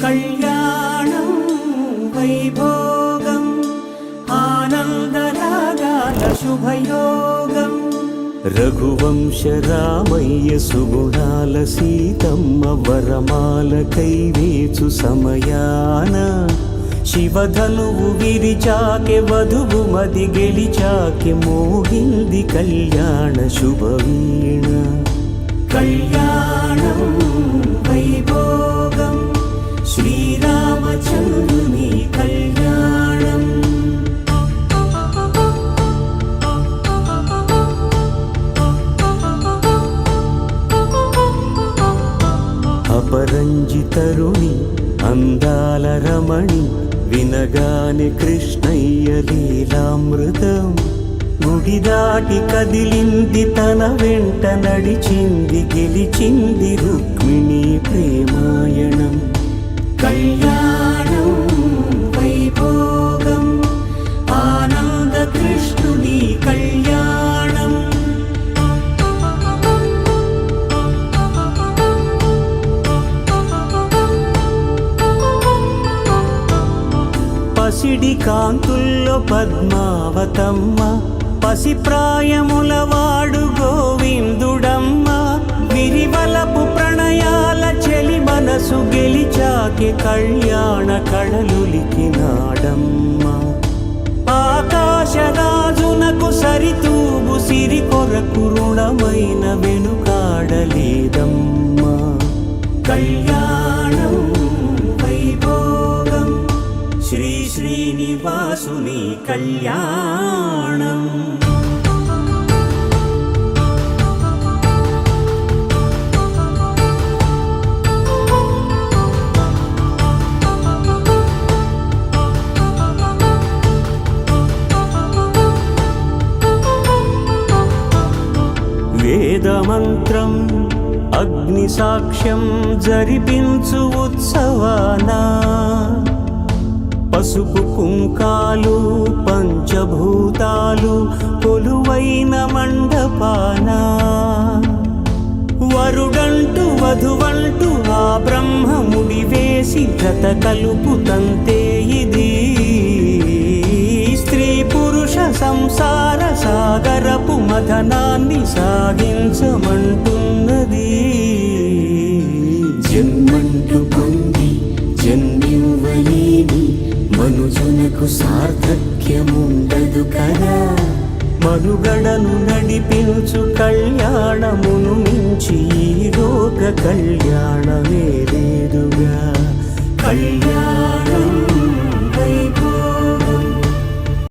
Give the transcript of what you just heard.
కళ్యాణం వైభోగం ఆనందరాగాల శుభయోగం రఘువంశ రామయ్య సుగుణాల సీతమ్మ వరమాల కైవేచు సమయాన శివధనువు విరిచాకె వధువు మది గెలిచాకె మోగింది కళ్యాణ శుభవీణ కళ్యాణం వైభోగం శ్రీరామచంద్రుని కళ్యాణం అపరంజి తరుణి అందాల రమణి వినగానే కృష్ణయ్య లీలామృతం గుడి దాటి కదిలింది తన వెంట నడిచింది గెలిచింది రుక్మిణి ప్రేమాయణం కళ్యాణం వైభోగం ఆనంద కృష్ణుని కళ్యాణం పసిడి కాంతుల్లో పద్మావతమ్మ పసిప్రాయముల వాడు గోవిందుడమ్మ విరివలపు ప్రణయాల చెలి మనసు గెలిచాకి కళ్యాణ కళలులికినాడమ్మ ఆకాశరాజునకు సరితూగు సిరి కొరకు రుణమైన వెనుకాడలేదమ్మ కళ్యాణం వైభోగం శ్రీ శ్రీనివాసుని కళ్యాణం వేదమంత్రం అగ్ని సాక్ష్యం జరిపించు ఉత్సవానా పసుపు కుంకాలు పంచభూతాలు కొలువైన మండపాన వరుడంటూ వధువంటూ ఆ బ్రహ్మముడి వేసి జత కలుపుతంతే ఇది స్త్రీ పురుష సంసార సాగరపు మథనాన్ని సాగించమంటున్నది జన్మంటూ పొంది జన్మివ్వలేని మనుజునకు సార్థక్యముండదు కదా మనుగడను నడిపించు కళ్యాణమును మించి ఈ లోక కళ్యాణమే లేదుగా కళ్యాణ